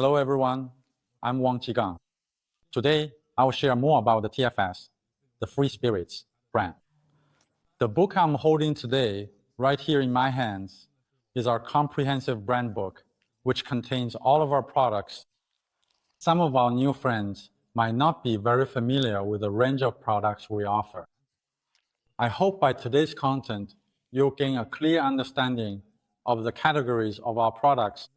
Hello everyone, I'm Wang. Today, I will share more about the TFS, the Free Spirits brand. The book I'm holding today, right here in my hands, is our comprehensive brand book, which contains all of our products. Some of our new friends might not be very familiar with the range of products we offer. I hope by today's content, you'll gain a clear understanding of the categories of our products.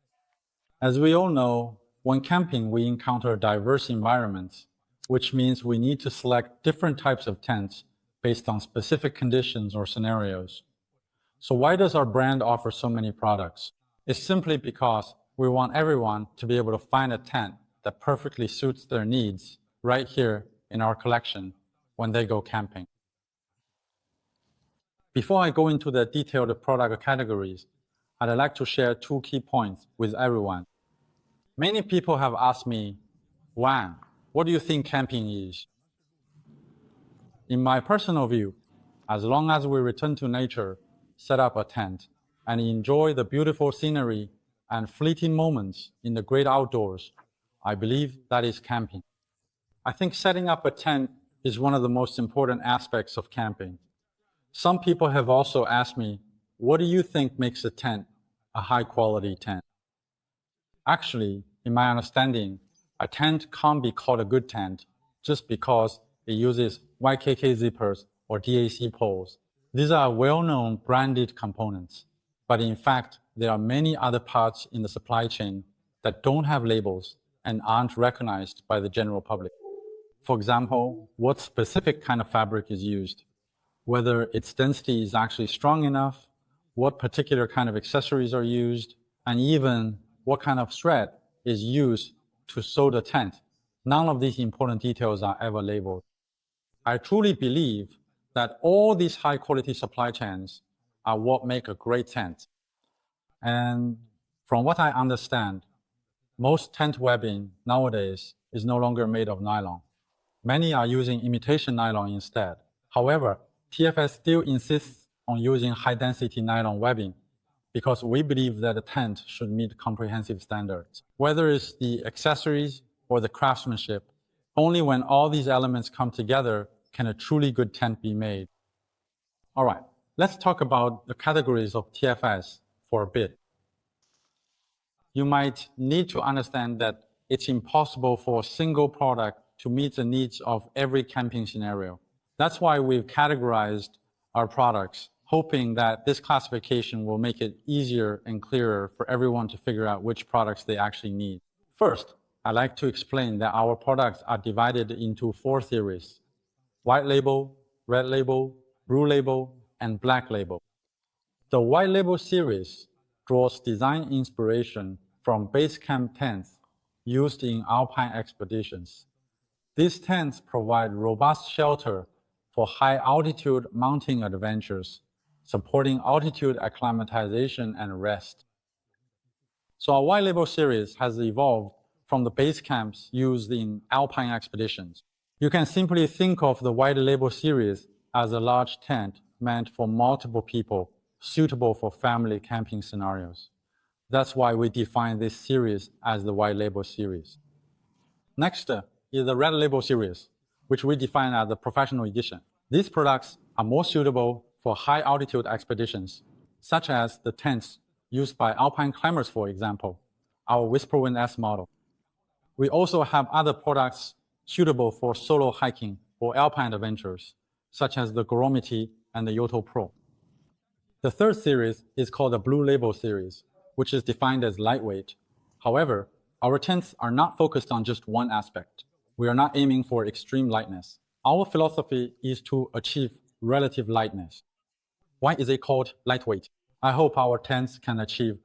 As we all know, when camping, we encounter diverse environments, which means we need to select different types of tents based on specific conditions or scenarios. So why does our brand offer so many products? It's simply because we want everyone to be able to find a tent that perfectly suits their needs right here in our collection when they go camping. Before I go into the detailed product categories, I'd like to share two key points with everyone. Many people have asked me, Wang, what do you think camping is? In my personal view, as long as we return to nature, set up a tent, and enjoy the beautiful scenery and fleeting moments in the great outdoors, I believe that is camping. I think setting up a tent is one of the most important aspects of camping. Some people have also asked me, what do you think makes a tent a high-quality tent? Actually, in my understanding, a tent can't be called a good tent just because it uses YKK zippers or DAC poles. These are well-known branded components, but in fact, there are many other parts in the supply chain that don't have labels and aren't recognized by the general public. For example, what specific kind of fabric is used, whether its density is actually strong enough, what particular kind of accessories are used, and even what kind of thread is used to sew the tent. None of these important details are ever labeled. I truly believe that all these high-quality supply chains are what make a great tent. And from what I understand, most tent webbing nowadays is no longer made of nylon. Many are using imitation nylon instead. However, TFS still insists on using high-density nylon webbing because we believe that a tent should meet comprehensive standards. Whether it's the accessories or the craftsmanship, only when all these elements come together can a truly good tent be made. All right, let's talk about the categories of TFS for a bit. You might need to understand that it's impossible for a single product to meet the needs of every camping scenario. That's why we've categorized our products, hoping that this classification will make it easier and clearer for everyone to figure out which products they actually need. First, I'd like to explain that our products are divided into 4 series: white label, red label, blue label, and black label. The white label series draws design inspiration from base camp tents used in alpine expeditions. These tents provide robust shelter for high-altitude mountain adventures, supporting altitude acclimatization and rest. So our white label series has evolved from the base camps used in alpine expeditions. You can simply think of the white label series as a large tent meant for multiple people, suitable for family camping scenarios. That's why we define this series as the white label series. Next is the red label series, which we define as the professional edition. These products are more suitable for high-altitude expeditions, such as the tents used by alpine climbers, for example, our Whisperwind S model. We also have other products suitable for solo hiking or alpine adventures, such as the Goromity and the Yoto Pro. The third series is called the Blue Label series, which is defined as lightweight. However, our tents are not focused on just one aspect. We are not aiming for extreme lightness. Our philosophy is to achieve relative lightness. Why is it called lightweight? I hope our tents can achieve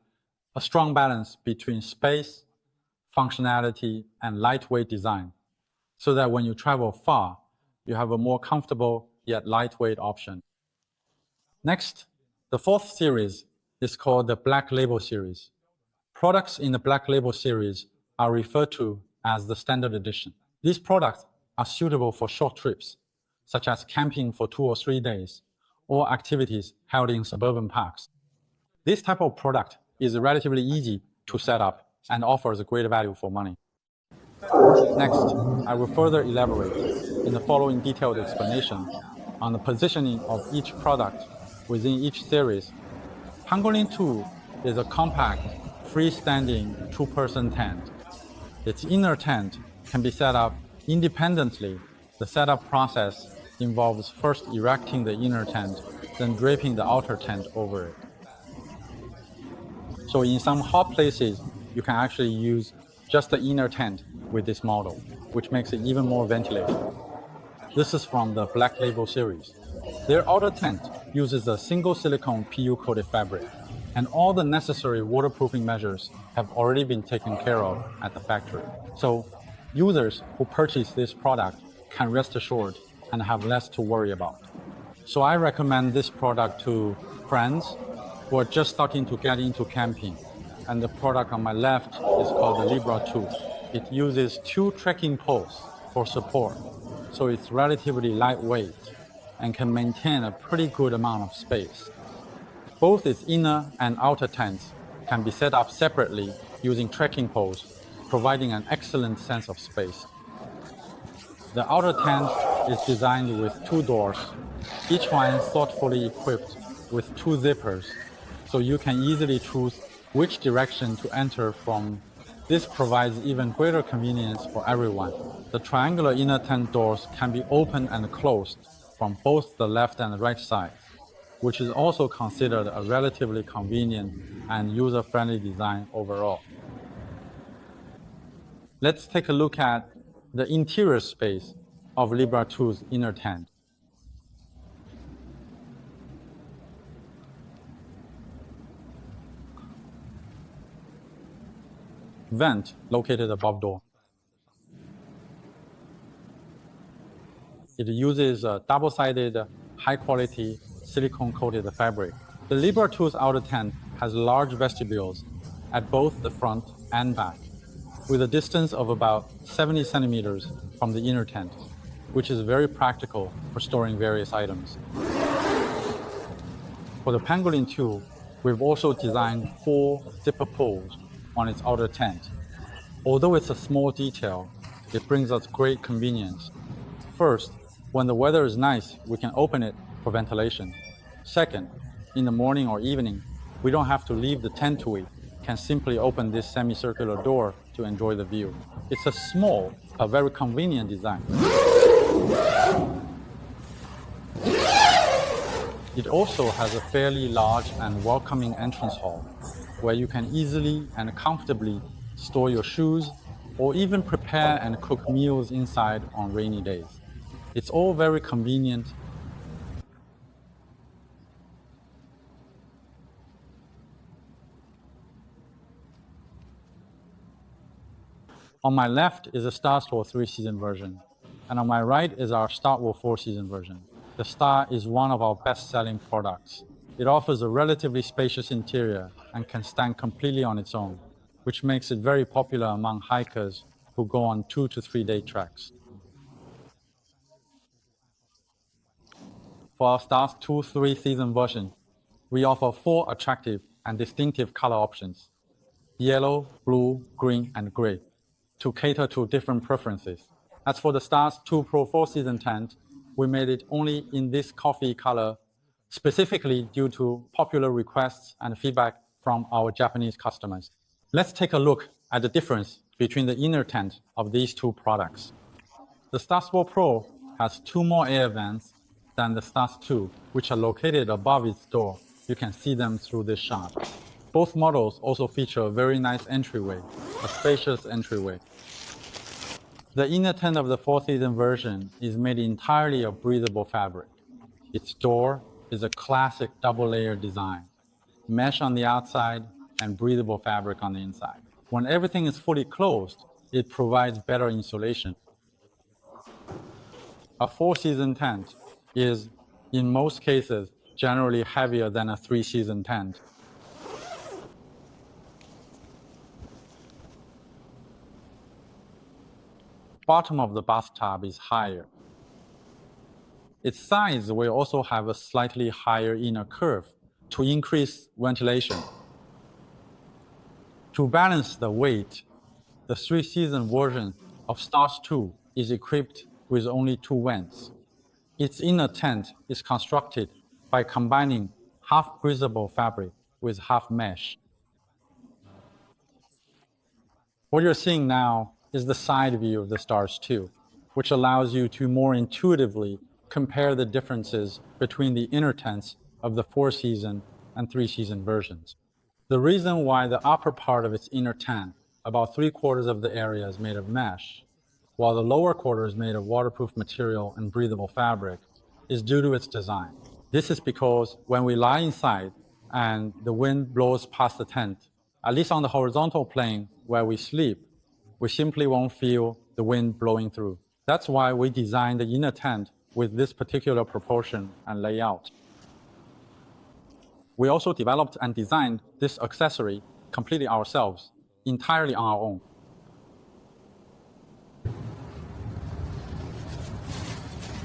a strong balance between space, functionality, and lightweight design, so that when you travel far, you have a more comfortable yet lightweight option. Next, the 4th series is called the Black Label series. Products in the Black Label series are referred to as the Standard Edition. These products are suitable for short trips, such as camping for 2 or 3 days, or activities held in suburban parks. This type of product is relatively easy to set up and offers a great value for money. Next, I will further elaborate in the following detailed explanation on the positioning of each product within each series. Pangolin 2 is a compact, freestanding two-person tent. Its inner tent can be set up independently. The setup process involves first erecting the inner tent, then draping the outer tent over it. So in some hot places, you can actually use just the inner tent with this model, which makes it even more ventilated. This is from the Black Label series. Their outer tent uses a single silicone PU-coated fabric, and all the necessary waterproofing measures have already been taken care of at the factory. So users who purchase this product can rest assured and have less to worry about. So I recommend this product to friends who are just starting to get into camping. And the product on my left is called the Libra 2. It uses 2 trekking poles for support, so it's relatively lightweight and can maintain a pretty good amount of space. Both its inner and outer tents can be set up separately using trekking poles, providing an excellent sense of space. The outer tent is designed with 2 doors, each one thoughtfully equipped with 2 zippers, so you can easily choose which direction to enter from. This provides even greater convenience for everyone. The triangular inner tent doors can be opened and closed from both the left and right sides, which is also considered a relatively convenient and user-friendly design overall. Let's take a look at the interior space of Libra 2's inner tent. Vent located above door. It uses a double-sided, high-quality silicone-coated fabric. The Libra 2's outer tent has large vestibules at both the front and back, with a distance of about 70 centimeters from the inner tent, which is very practical for storing various items. For the Pangolin 2, we've also designed 4 zipper pulls on its outer tent. Although it's a small detail, it brings us great convenience. First, when the weather is nice, we can open it for ventilation. Second, in the morning or evening, we don't have to leave the tent to it. Can simply open this semicircular door to enjoy the view. It's a small but very convenient design. It also has a fairly large and welcoming entrance hall, where you can easily and comfortably store your shoes or even prepare and cook meals inside on rainy days. It's all very convenient. On my left is a Star Store 3-season version, and on my right is our Star Wars 4-season version. The Star is one of our best-selling products. It offers a relatively spacious interior and can stand completely on its own, which makes it very popular among hikers who go on 2 to 3 day treks. For our Star 2 3-season version, we offer 4 attractive and distinctive color options: yellow, blue, green, and gray, to cater to different preferences. As for the Stars 2 Pro 4-season tent, we made it only in this coffee color, specifically due to popular requests and feedback from our Japanese customers. Let's take a look at the difference between the inner tent of these 2 products. The Stars 4 Pro has 2 more air vents than the Stars 2, which are located above its door. You can see them through this shot. Both models also feature a very nice entryway, a spacious entryway. The inner tent of the 4-season version is made entirely of breathable fabric. Its door is a classic double-layer design, mesh on the outside and breathable fabric on the inside. When everything is fully closed, it provides better insulation. A 4-season tent is, in most cases, generally heavier than a 3-season tent. Bottom of the bathtub is higher. Its sides will also have a slightly higher inner curve to increase ventilation. To balance the weight, the 3-season version of Stars 2 is equipped with only 2 vents. Its inner tent is constructed by combining half breathable fabric with half mesh. What you're seeing now is the side view of the Stars 2, which allows you to more intuitively compare the differences between the inner tents of the 4-season and 3-season versions. The reason why the upper part of its inner tent, about 3/4 of the area, is made of mesh, while the lower quarter is made of waterproof material and breathable fabric, is due to its design. This is because when we lie inside and the wind blows past the tent, at least on the horizontal plane where we sleep, we simply won't feel the wind blowing through. That's why we designed the inner tent with this particular proportion and layout. We also developed and designed this accessory completely ourselves, entirely on our own.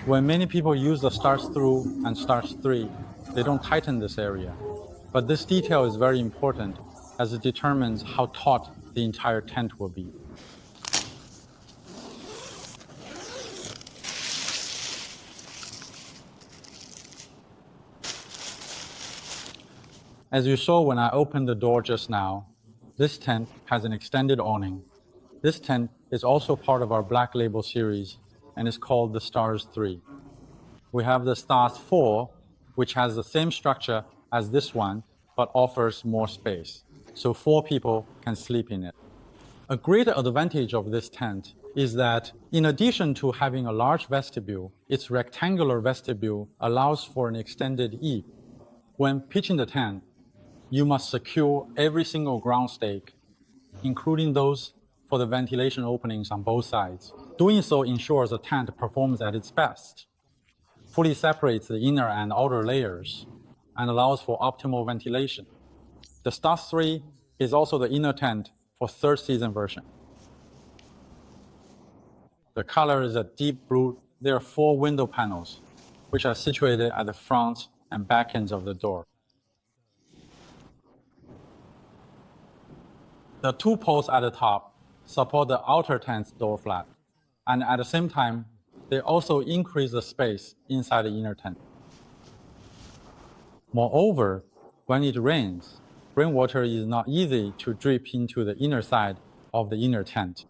When many people use the Stars 2 and Stars 3, they don't tighten this area. But this detail is very important as it determines how taut the entire tent will be. As you saw when I opened the door just now, this tent has an extended awning. This tent is also part of our Black Label series and is called the Stars 3. We have the Stars 4, which has the same structure as this one, but offers more space, so 4 people can sleep in it. A greater advantage of this tent is that in addition to having a large vestibule, its rectangular vestibule allows for an extended eave. When pitching the tent, you must secure every single ground stake, including those for the ventilation openings on both sides. Doing so ensures the tent performs at its best, fully separates the inner and outer layers, and allows for optimal ventilation. The Stars 3 is also the inner tent for 3rd-season version. The color is a deep blue. There are 4 window panels, which are situated at the front and back ends of the door. The 2 posts at the top support the outer tent's door flap, and at the same time, they also increase the space inside the inner tent. Moreover, when it rains, rainwater is not easy to drip into the inner side of the inner tent.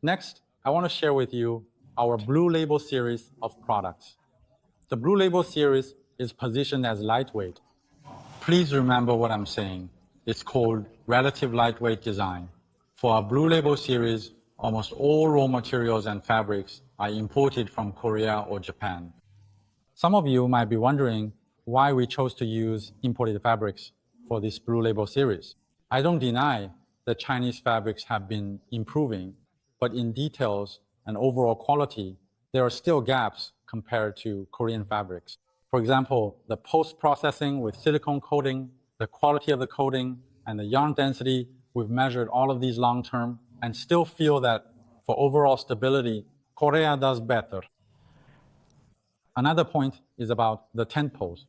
Next, I want to share with you our Blue Label series of products. The Blue Label series is positioned as lightweight. Please remember what I'm saying. It's called relative lightweight design. For our Blue Label series, almost all raw materials and fabrics are imported from Korea or Japan. Some of you might be wondering why we chose to use imported fabrics for this Blue Label series. I don't deny that Chinese fabrics have been improving, but in details and overall quality, there are still gaps compared to Korean fabrics. For example, the post-processing with silicone coating, the quality of the coating, and the yarn density, we've measured all of these long-term and still feel that for overall stability, Korea does better. Another point is about the tent poles.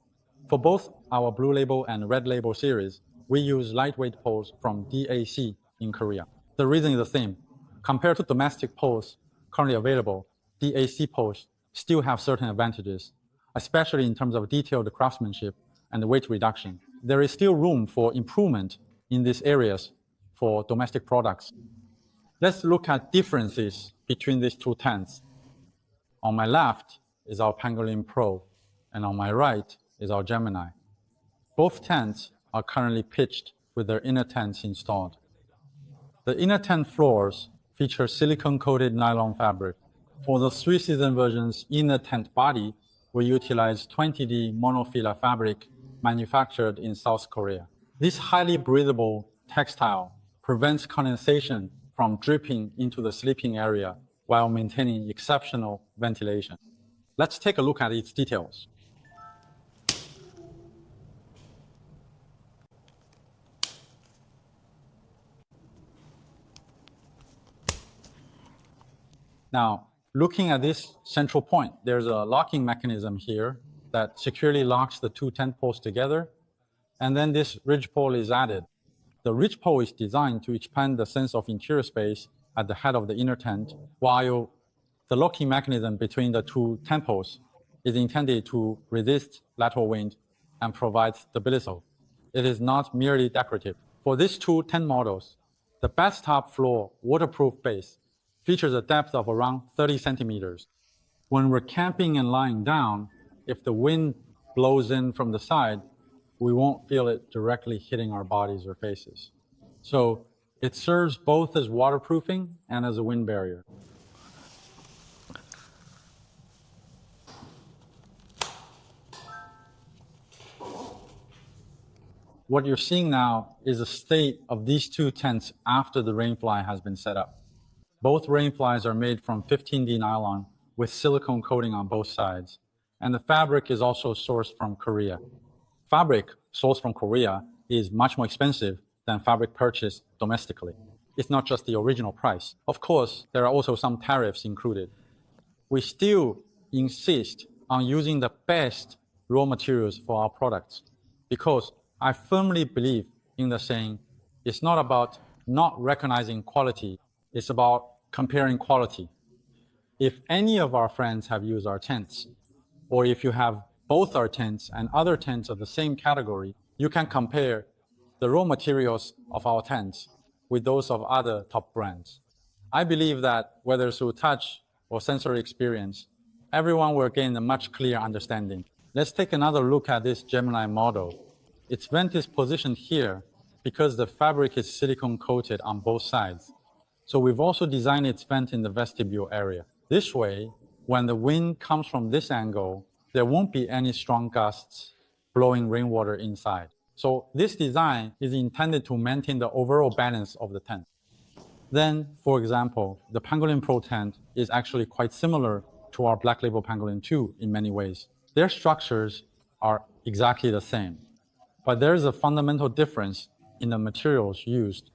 For both our Blue Label and Red Label series, we use lightweight poles from DAC in Korea. The reason is the same. Compared to domestic poles currently available, DAC poles still have certain advantages, especially in terms of detailed craftsmanship and weight reduction. There is still room for improvement in these areas for domestic products. Let's look at differences between these 2 tents. On my left is our Pangolin Pro, and on my right is our Gemini. Both tents are currently pitched with their inner tents installed. The inner tent floors feature silicone-coated nylon fabric. For the 3-season version's inner tent body, we utilize 20D monofila fabric manufactured in South Korea. This highly breathable textile prevents condensation from dripping into the sleeping area while maintaining exceptional ventilation. Let's take a look at its details. Now, Looking at this central point, there's a locking mechanism here that securely locks the two tent poles together, and then this ridge pole is added. The ridge pole is designed to expand the sense of interior space at the head of the inner tent, while the locking mechanism between the two tent poles is intended to resist lateral wind and provide stability. It is not merely decorative. For these two tent models, the bathtub floor waterproof base features a depth of around 30 centimeters. When we're camping and lying down, if the wind blows in from the side, we won't feel it directly hitting our bodies or faces. So it serves both as waterproofing and as a wind barrier. What you're seeing now is a state of these two tents after the rainfly has been set up. Both rainflies are made from 15D nylon with silicone coating on both sides, and the fabric is also sourced from Korea. Fabric sourced from Korea is much more expensive than fabric purchased domestically. It's not just the original price. Of course, there are also some tariffs included. We still insist on using the best raw materials for our products because I firmly believe in the saying, it's not about not recognizing quality, it's about comparing quality. If any of our friends have used our tents, or if you have both our tents and other tents of the same category, you can compare the raw materials of our tents with those of other top brands. I believe that whether through touch or sensory experience, everyone will gain a much clearer understanding. Let's take another look at this Gemini model. Its vent is positioned here because the fabric is silicone coated on both sides. So we've also designed its vent in the vestibule area. This way, when the wind comes from this angle, there won't be any strong gusts blowing rainwater inside. So this design is intended to maintain the overall balance of the tent. Then, for example, the Pangolin Pro tent is actually quite similar to our Black Label Pangolin 2 in many ways. Their structures are exactly the same, but there is a fundamental difference in the materials used,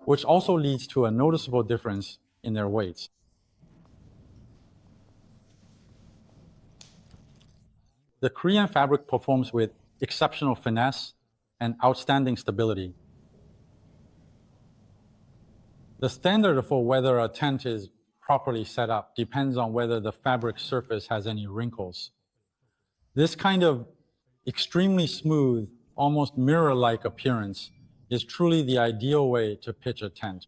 which also leads to a noticeable difference in their weights. The Korean fabric performs with exceptional finesse and outstanding stability. The standard for whether a tent is properly set up depends on whether the fabric surface has any wrinkles. This kind of extremely smooth, almost mirror-like appearance is truly the ideal way to pitch a tent.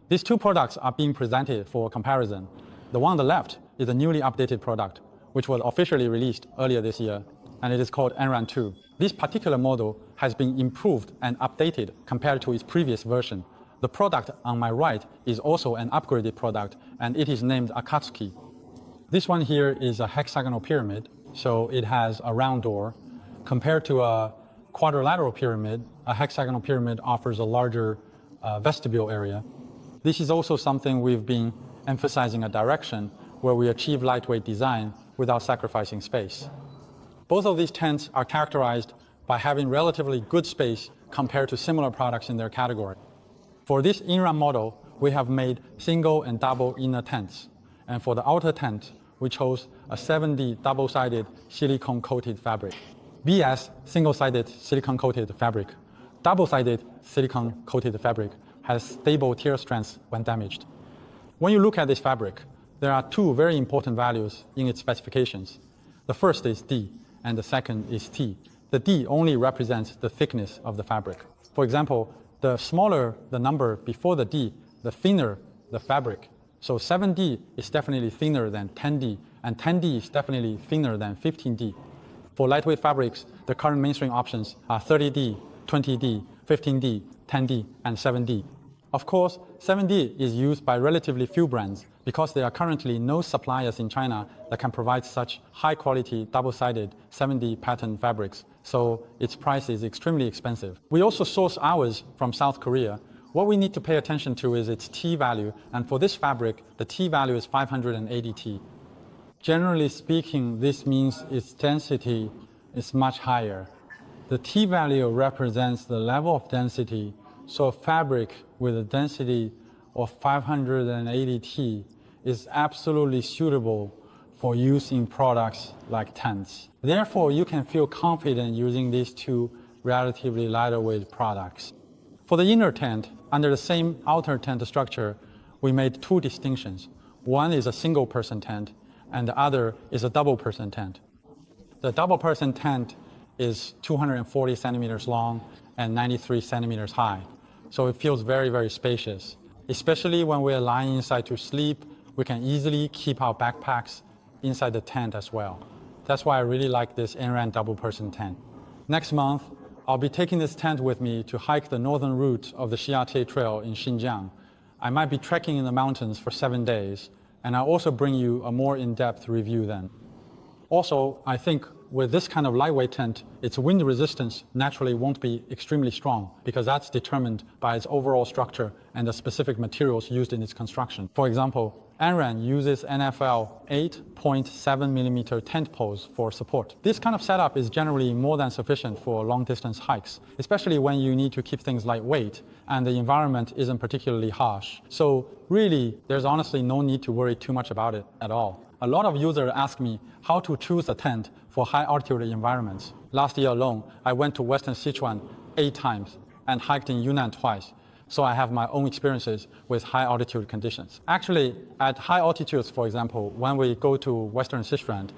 These two products are being presented for comparison. The one on the left is a newly updated product, which was officially released earlier this year, and it is called Enran 2. This particular model has been improved and updated compared to its previous version. The product on my right is also an upgraded product, and it is named Akatsuki. This one here is a hexagonal pyramid, so it has a round door. Compared to a quadrilateral pyramid, a hexagonal pyramid offers a larger vestibule area. This is also something we've been emphasizing a direction where we achieve lightweight design without sacrificing space. Both of these tents are characterized by having relatively good space compared to similar products in their category. For this Enran model, we have made single and double inner tents. And for the outer tent, we chose a 7D double-sided silicone-coated fabric. BS single-sided silicone-coated fabric. Double-sided silicone-coated fabric has stable tear strength when damaged. When you look at this fabric, there are two very important values in its specifications. The first is D, and the second is T. The D only represents the thickness of the fabric. For example, the smaller the number before the D, the thinner the fabric. So 7D is definitely thinner than 10D, and 10D is definitely thinner than 15D. For lightweight fabrics, the current mainstream options are 30D, 20D, 15D, 10D, and 7D. Of course, 7D is used by relatively few brands because there are currently no suppliers in China that can provide such high-quality double-sided 7D pattern fabrics, so its price is extremely expensive. We also source ours from South Korea. What we need to pay attention to is its T value, and for this fabric, the T value is 580 T. Generally speaking, this means its density is much higher. The T value represents the level of density So a fabric with a density of 580 T is absolutely suitable for use in products like tents. Therefore, you can feel confident using these two relatively lighter weight products. For the inner tent, under the same outer tent structure, we made two distinctions. One is a single person tent, and the other is a double person tent. The double person tent is 240 centimeters long and 93 centimeters high. So it feels very, very spacious. Especially when we're lying inside to sleep, we can easily keep our backpacks inside the tent as well. That's why I really like this Enran double person tent. Next month, I'll be taking this tent with me to hike the northern route of the Xiate Trail in Xinjiang. I might be trekking in the mountains for 7 days, and I'll also bring you a more in-depth review then. Also, I think with this kind of lightweight tent, its wind resistance naturally won't be extremely strong because that's determined by its overall structure and the specific materials used in its construction. For example, Enran uses NFL 8.7 millimeter tent poles for support. This kind of setup is generally more than sufficient for long distance hikes, especially when you need to keep things lightweight and the environment isn't particularly harsh. So really, there's honestly no need to worry too much about it at all. A lot of users ask me how to choose a tent for high altitude environments. Last year alone, I went to Western Sichuan 8 times and hiked in Yunnan twice. So I have my own experiences with high altitude conditions. Actually, at high altitudes, for example, when we go to Western Sichuan,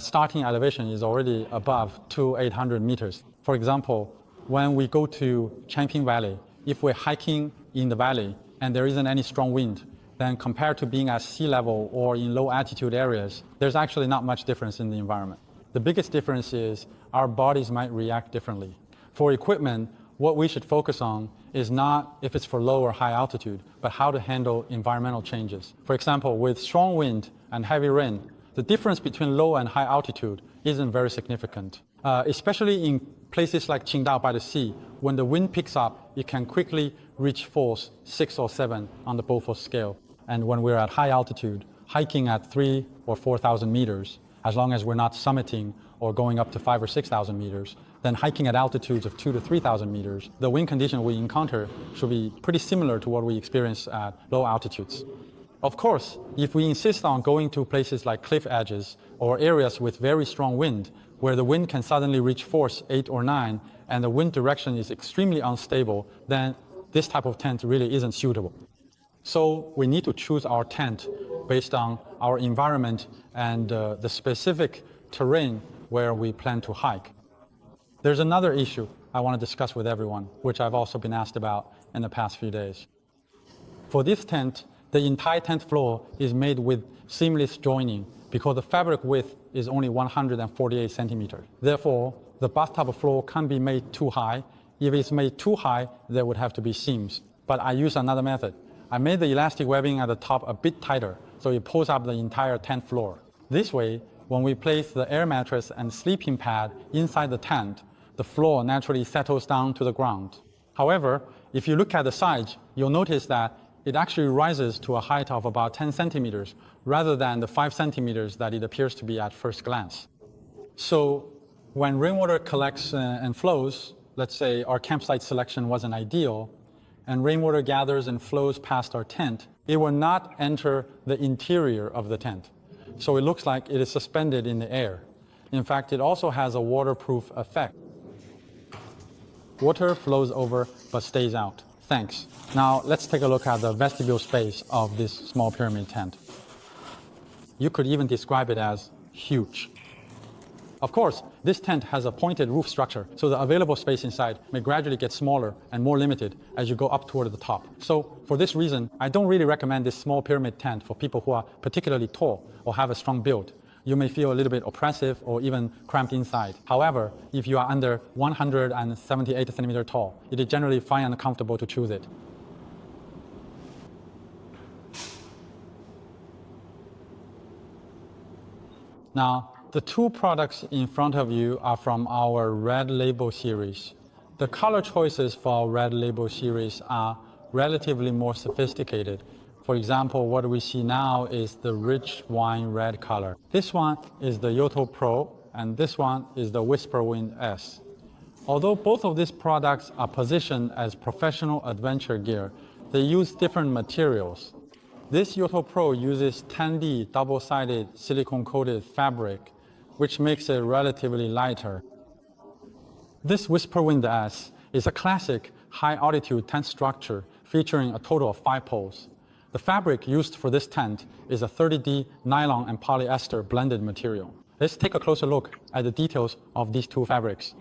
starting elevation is already above 2,800 meters. For example, when we go to Changping Valley, if we're hiking in the valley and there isn't any strong wind, then compared to being at sea level or in low altitude areas, there's actually not much difference in the environment. The biggest difference is our bodies might react differently. For equipment, what we should focus on is not if it's for low or high altitude, but how to handle environmental changes. For example, with strong wind and heavy rain, the difference between low and high altitude isn't very significant. Especially in places like Qingdao by the sea, when the wind picks up, it can quickly reach force 6 or 7 on the Beaufort scale. And when we're at high altitude, hiking at 3,000 or 4,000 meters, as long as we're not summiting or going up to 5,000 or 6,000 meters, then hiking at altitudes of 2,000 to 3,000 meters, the wind condition we encounter should be pretty similar to what we experience at low altitudes. Of course, if we insist on going to places like cliff edges or areas with very strong wind, where the wind can suddenly reach force 8 or 9, and the wind direction is extremely unstable, then this type of tent really isn't suitable. So we need to choose our tent based on our environment and the specific terrain where we plan to hike. There's another issue I want to discuss with everyone, which I've also been asked about in the past few days. For this tent, the entire tent floor is made with seamless joining because the fabric width is only 148 centimeters. Therefore, the bathtub floor can't be made too high. If it's made too high, there would have to be seams. But I use another method. I made the elastic webbing at the top a bit tighter, so it pulls up the entire tent floor. This way, when we place the air mattress and sleeping pad inside the tent, the floor naturally settles down to the ground. However, if you look at the sides, you'll notice that it actually rises to a height of about 10 centimeters rather than the 5 centimeters that it appears to be at first glance. So when rainwater collects and flows, let's say our campsite selection wasn't ideal, and rainwater gathers and flows past our tent, it will not enter the interior of the tent. So it looks like it is suspended in the air. In fact, it also has a waterproof effect. Water flows over but stays out. Thanks. Now let's take a look at the vestibule space of this small pyramid tent. You could even describe it as huge. Of course, this tent has a pointed roof structure, so the available space inside may gradually get smaller and more limited as you go up toward the top. So for this reason, I don't really recommend this small pyramid tent for people who are particularly tall or have a strong build. You may feel a little bit oppressive or even cramped inside. However, if you are under 178 centimeter tall, it is generally fine and comfortable to choose it. Now, the two products in front of you are from our Red Label series. The color choices for our Red Label series are relatively more sophisticated. For example, what we see now is the rich wine red color. This one is the Yoto Pro, and this one is the Whisper Wind S. Although both of these products are positioned as professional adventure gear, they use different materials. This Yoto Pro uses 10D double-sided silicone-coated fabric, which makes it relatively lighter. This Whisperwind S is a classic high-altitude tent structure featuring a total of 5 poles. The fabric used for this tent is a 30D nylon and polyester blended material. Let's take a closer look at the details of these two fabrics.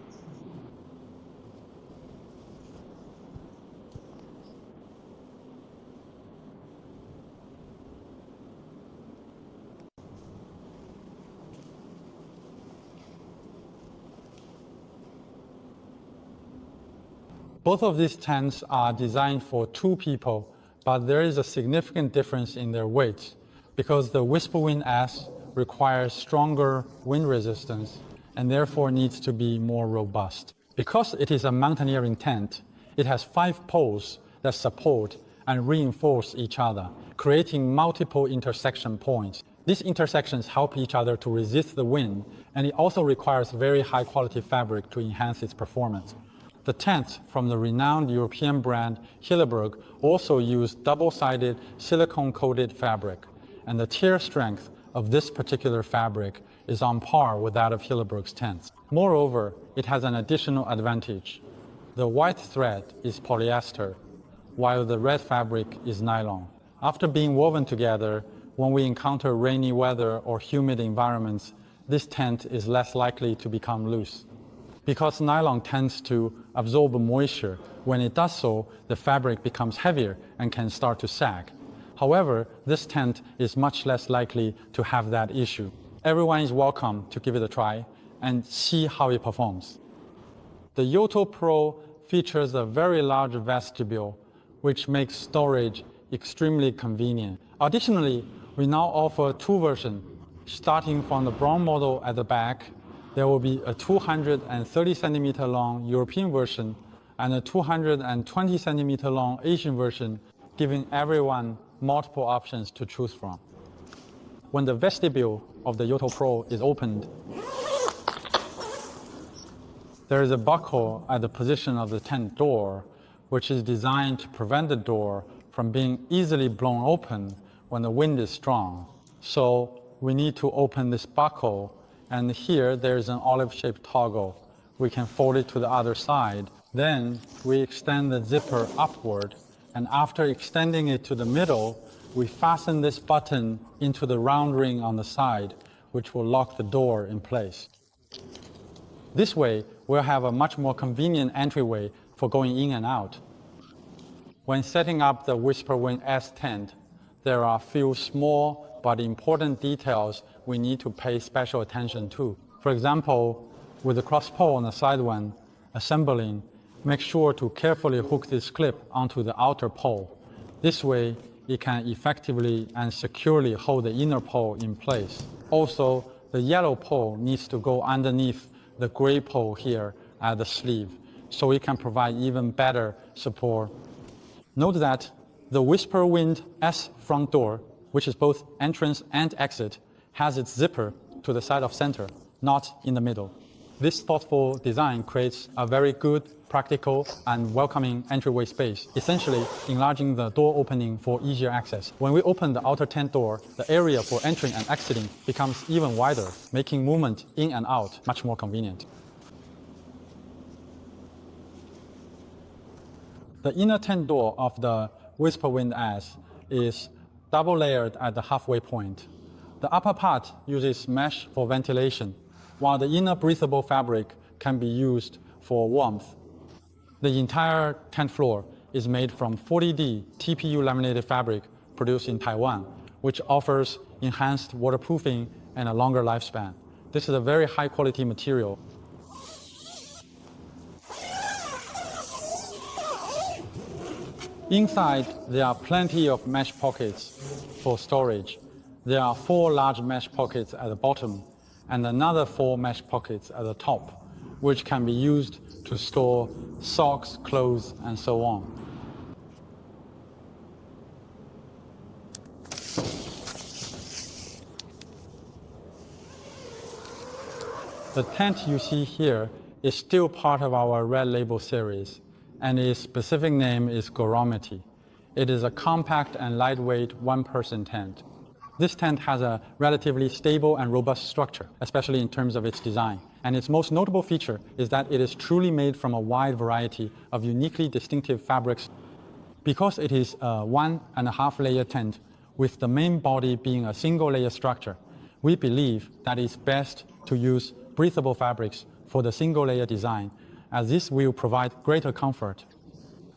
Both of these tents are designed for 2 people, but there is a significant difference in their weights because the Whisperwind S requires stronger wind resistance and therefore needs to be more robust. Because it is a mountaineering tent, it has 5 poles that support and reinforce each other, creating multiple intersection points. These intersections help each other to resist the wind, and it also requires very high quality fabric to enhance its performance. The tents from the renowned European brand Hilleberg also use double-sided silicone-coated fabric, and the tear strength of this particular fabric is on par with that of Hilleberg's tents. Moreover, it has an additional advantage. The white thread is polyester, while the red fabric is nylon. After being woven together, when we encounter rainy weather or humid environments, this tent is less likely to become loose. Because nylon tends to absorb moisture, when it does so, the fabric becomes heavier and can start to sag. However, this tent is much less likely to have that issue. Everyone is welcome to give it a try and see how it performs. The Yoto Pro features a very large vestibule, which makes storage extremely convenient. Additionally, we now offer 2 versions. Starting from the brown model at the back, there will be a 230 centimeter long European version and a 220 centimeter long Asian version, giving everyone multiple options to choose from. When the vestibule of the Yoto Pro is opened, there is a buckle at the position of the tent door, which is designed to prevent the door from being easily blown open when the wind is strong. So we need to open this buckle, and here there's an olive-shaped toggle. We can fold it to the other side. Then we extend the zipper upward, and after extending it to the middle, we fasten this button into the round ring on the side, which will lock the door in place. This way, we'll have a much more convenient entryway for going in and out. When setting up the Whisperwind S tent, there are a few small but important details we need to pay special attention to. For example, with the cross pole on the side when assembling, make sure to carefully hook this clip onto the outer pole. This way, it can effectively and securely hold the inner pole in place. Also, the yellow pole needs to go underneath the gray pole here at the sleeve, so it can provide even better support. Note that the Whisperwind S front door, which is both entrance and exit, has its zipper to the side of center, not in the middle. This thoughtful design creates a very good, practical, and welcoming entryway space, essentially enlarging the door opening for easier access. When we open the outer tent door, the area for entering and exiting becomes even wider, making movement in and out much more convenient. The inner tent door of the Whisperwind S is double layered at the halfway point. The upper part uses mesh for ventilation, while the inner breathable fabric can be used for warmth. The entire tent floor is made from 40D TPU laminated fabric produced in Taiwan, which offers enhanced waterproofing and a longer lifespan. This is a very high quality material. Inside, there are plenty of mesh pockets for storage. There are 4 large mesh pockets at the bottom and another 4 mesh pockets at the top, which can be used to store socks, clothes, and so on. The tent you see here is still part of our Red Label series, and its specific name is Goromity. It is a compact and lightweight one-person tent. This tent has a relatively stable and robust structure, especially in terms of its design. And its most notable feature is that it is truly made from a wide variety of uniquely distinctive fabrics. Because it is a 1.5 layer tent, with the main body being a single layer structure, we believe that it's best to use breathable fabrics for the single layer design, as this will provide greater comfort.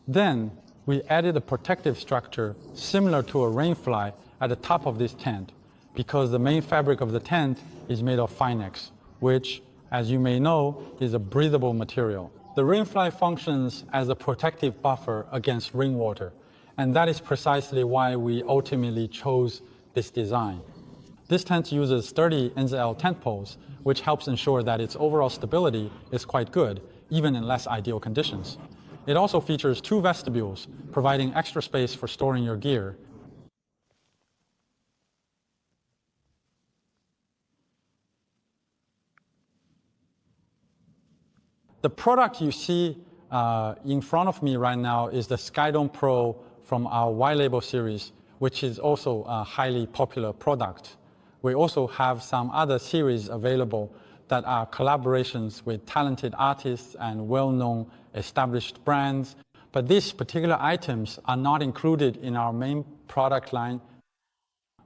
Then, we added a protective structure similar to a rainfly at the top of this tent, because the main fabric of the tent is made of Finex, which, as you may know, is a breathable material. The rainfly functions as a protective buffer against rainwater, and that is precisely why we ultimately chose this design. This tent uses sturdy NZL tent poles, which helps ensure that its overall stability is quite good, even in less ideal conditions. It also features 2 vestibules, providing extra space for storing your gear. The product you see in front of me right now is the Skydome Pro from our White Label series, which is also a highly popular product. We also have some other series available that are collaborations with talented artists and well-known established brands. But these particular items are not included in our main product line.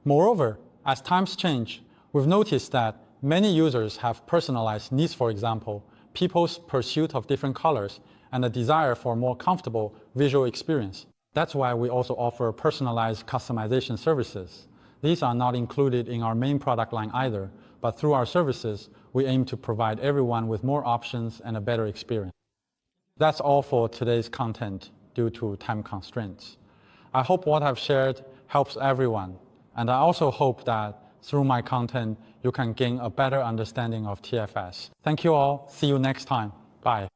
Moreover, as times change, we've noticed that many users have personalized needs. For example, people's pursuit of different colors and a desire for a more comfortable visual experience. That's why we also offer personalized customization services. These are not included in our main product line either, but through our services, we aim to provide everyone with more options and a better experience. That's all for today's content due to time constraints. I hope what I've shared helps everyone, and I also hope that through my content, you can gain a better understanding of TFS. Thank you all. See you next time. Bye.